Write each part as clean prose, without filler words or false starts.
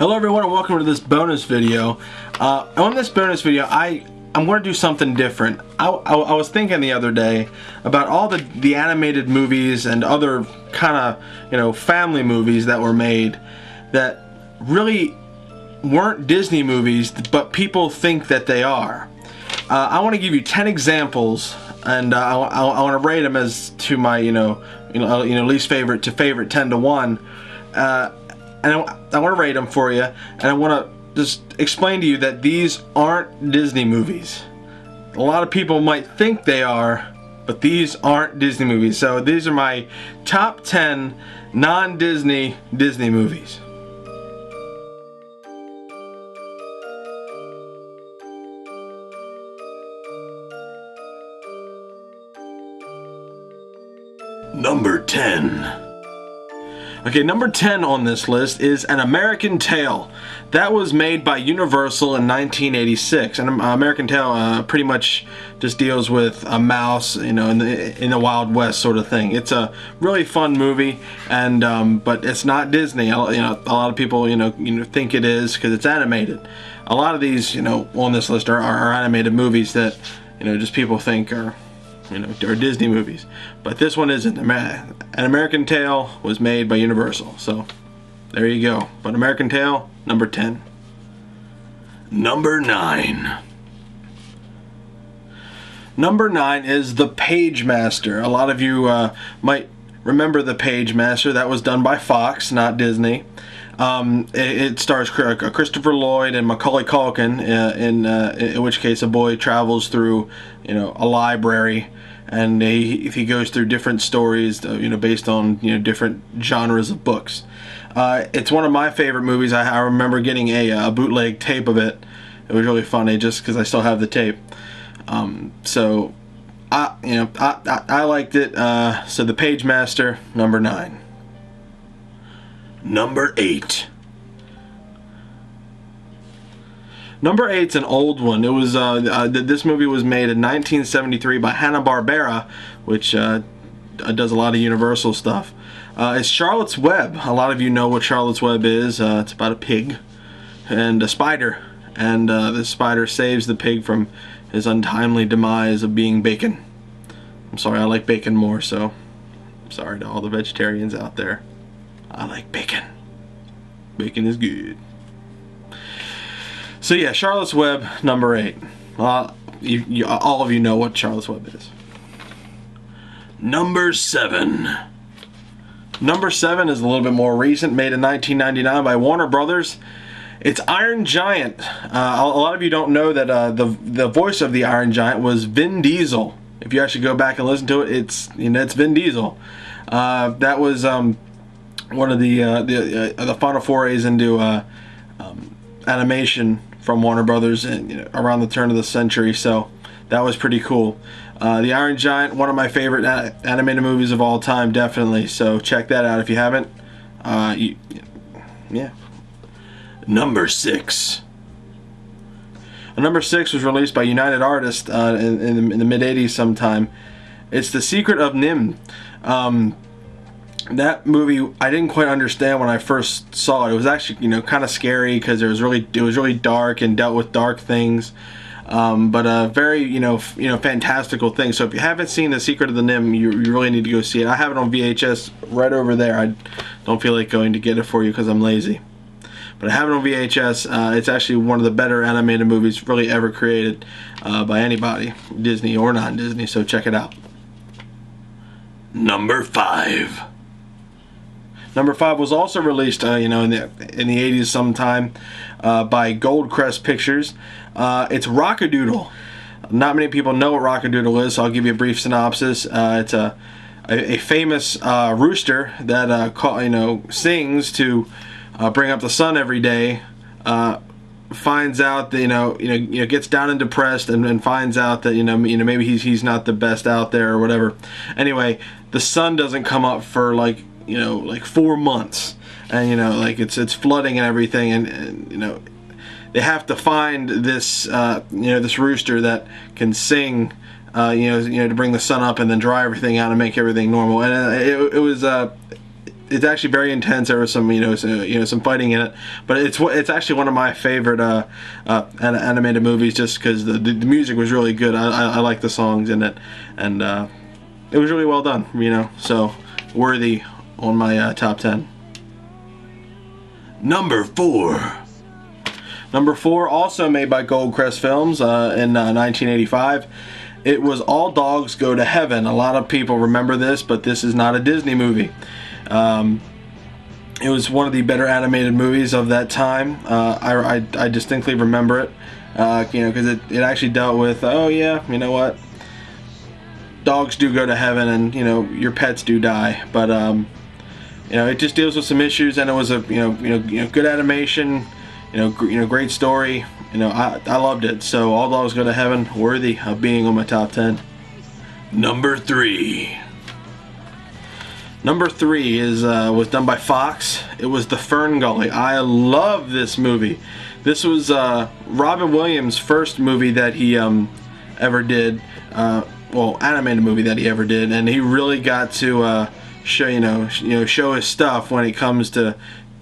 Hello everyone and welcome to this bonus video. On this bonus video I'm going to do something different. I was thinking the other day about all the animated movies and other kind of family movies that were made that really weren't Disney movies, but people think that they are. I want to give you 10 examples, and I want to rate them as to my least favorite to favorite 10 to 1. And I want to rate them for you, and I want to just explain to you that these aren't Disney movies. A lot of people might think they are, but these aren't Disney movies. So these are my top 10 non-Disney Disney movies. Number 10. Okay, number 10 on this list is An American Tail. That was made by Universal in 1986. And American Tail pretty much just deals with a mouse, in the Wild West sort of thing. It's a really fun movie, and but it's not Disney. A lot of people think it is because it's animated. A lot of these on this list are animated movies that just people think are are Disney movies, but this one isn't. An American Tail was made by Universal, so there you go. But American Tail, number 10. Number 9. Number 9 is The Pagemaster. A lot of you might remember The Pagemaster. That was done by Fox, not Disney. It stars Christopher Lloyd and Macaulay Culkin, in which case a boy travels through a library, and he goes through different stories based on different genres of books. It's one of my favorite movies. I remember getting a bootleg tape of it. It was really funny just because I still have the tape. So I liked it. So The Pagemaster, number 9. Number 8. Number 8's an old one. It was this movie was made in 1973 by Hanna-Barbera, which does a lot of Universal stuff. It's Charlotte's Web. A lot of you know what Charlotte's Web is. It's about a pig and a spider, and the spider saves the pig from his untimely demise of being bacon. I'm sorry, I like bacon more, so I'm sorry to all the vegetarians out there. I like bacon. Bacon is good. So yeah, Charlotte's Web, number 8. All of you know what Charlotte's Web is. Number 7. Number 7 is a little bit more recent, made in 1999 by Warner Brothers. It's Iron Giant. A lot of you don't know that the voice of the Iron Giant was Vin Diesel. If you actually go back and listen to it, it's Vin Diesel. That was one of the final forays into animation from Warner Brothers around the turn of the century, so that was pretty cool. The Iron Giant, one of my favorite animated movies of all time, definitely, so check that out if you haven't. Yeah. Number 6. Number 6 was released by United Artists in the mid-'80s sometime. It's The Secret of NIMH. That movie I didn't quite understand when I first saw it. It was actually kind of scary because it was really dark and dealt with dark things, but a very fantastical thing. So if you haven't seen The Secret of the NIMH, you really need to go see it. I have it on VHS right over there. I don't feel like going to get it for you because I'm lazy, but I have it on VHS. It's actually one of the better animated movies really ever created by anybody, Disney or non-Disney. So check it out. Number 5. Number 5 was also released, in the 80s sometime, by Goldcrest Pictures. It's Rockadoodle. Not many people know what Rockadoodle is, so I'll give you a brief synopsis. It's a famous rooster that sings to bring up the sun every day. Finds out that gets down and depressed, and finds out that maybe he's not the best out there or whatever. Anyway, the sun doesn't come up for like 4 months, and it's flooding and everything, and they have to find this this rooster that can sing to bring the sun up and then dry everything out and make everything normal. And it was it's actually very intense. There was some some fighting in it, but it's actually one of my favorite animated movies, just because the music was really good. I like the songs in it, and it was really well done. So worthy on my top 10. Number 4. Number 4, also made by Goldcrest Films in 1985. It was All Dogs Go to Heaven. A lot of people remember this, but this is not a Disney movie. It was one of the better animated movies of that time. I distinctly remember it, because it actually dealt with, oh yeah, you know what, dogs do go to heaven, and your pets do die, but it just deals with some issues, and it was a good animation. Great story. I loved it. So All Dogs Go to Heaven, worthy of being on my top 10. Number 3. Number 3 was done by Fox. It was The Fern Gully. I love this movie. This was Robin Williams' first movie that he ever did. Well, animated movie that he ever did, and he really got to show his stuff when it comes to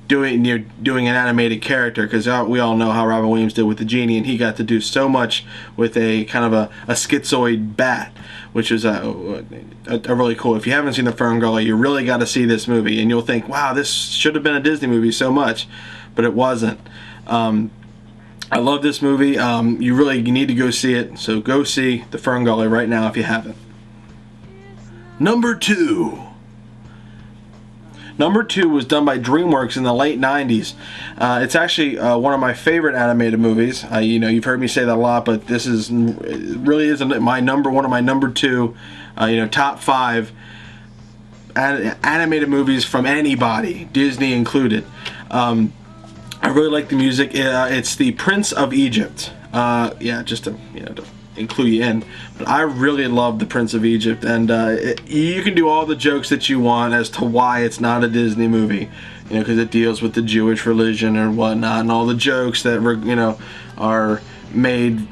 doing an animated character, because we all know how Robin Williams did with the genie, and he got to do so much with a kind of a schizoid bat, which is a really cool. If you haven't seen The Fern Gully, you really got to see this movie, and you'll think, wow, this should have been a Disney movie so much, but it wasn't. I love this movie. You need to go see it, so go see The Fern Gully right now if you haven't. Number 2. Number 2 was done by DreamWorks in the late 90s. It's actually one of my favorite animated movies. You've heard me say that a lot, but this really is one of my number 2, top 5 animated movies from anybody, Disney included. I really like the music. It's The Prince of Egypt. Just to include you in, but I really love The Prince of Egypt, and you can do all the jokes that you want as to why it's not a Disney movie, because it deals with the Jewish religion and whatnot, and all the jokes that are made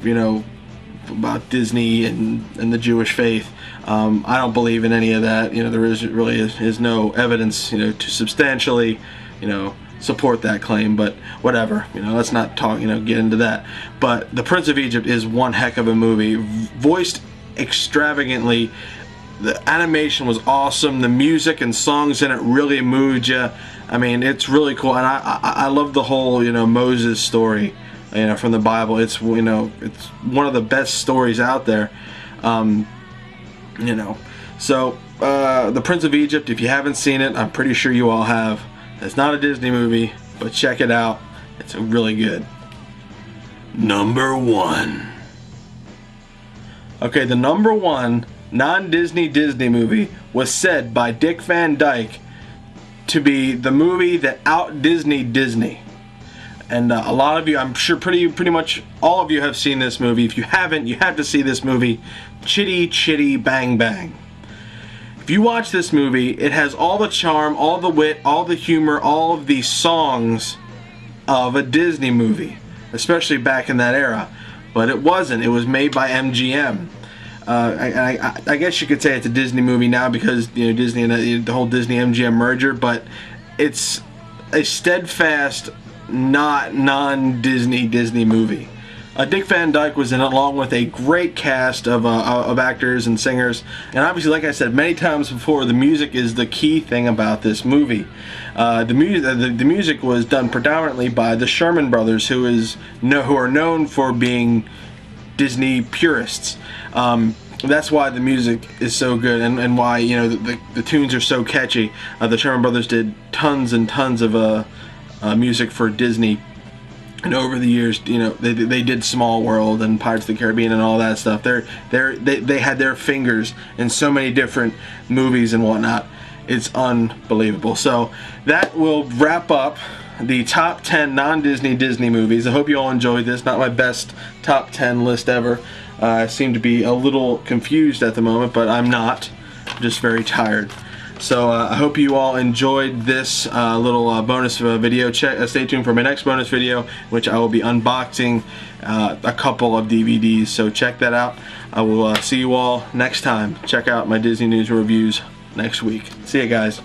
about Disney and the Jewish faith. I don't believe in any of that. There is no evidence to substantially support that claim, but whatever, let's not talk, get into that. But The Prince of Egypt is one heck of a movie, voiced extravagantly. The animation was awesome. The music and songs in it really moved you. I mean, it's really cool, and I love the whole Moses story, from the Bible. It's it's one of the best stories out there. So The Prince of Egypt, if you haven't seen it, I'm pretty sure you all have. It's not a Disney movie, but check it out. It's really good. Number 1. Okay, the number 1 non-Disney Disney movie was said by Dick Van Dyke to be the movie that out-Disneyed Disney. And a lot of you, I'm sure pretty much all of you have seen this movie. If you haven't, you have to see this movie, Chitty, Chitty, Bang, Bang. If you watch this movie, it has all the charm, all the wit, all the humor, all of the songs of a Disney movie, especially back in that era. But it wasn't. It was made by MGM. I guess you could say it's a Disney movie now because Disney and the whole Disney MGM merger, but it's a steadfast, not non-Disney Disney movie. Dick Van Dyke was in it along with a great cast of actors and singers, and obviously, like I said many times before, the music is the key thing about this movie. The music was done predominantly by the Sherman Brothers, who are known for being Disney purists. That's why the music is so good, and why the tunes are so catchy. The Sherman Brothers did tons and tons of music for Disney. And over the years, they did Small World and Pirates of the Caribbean and all that stuff. They had their fingers in so many different movies and whatnot. It's unbelievable. So that will wrap up the top 10 non-Disney Disney movies. I hope you all enjoyed this. Not my best top 10 list ever. I seem to be a little confused at the moment, but I'm not. I'm just very tired. So I hope you all enjoyed this little bonus video. Stay tuned for my next bonus video, which I will be unboxing a couple of DVDs. So check that out. I will see you all next time. Check out my Disney News Reviews next week. See you guys.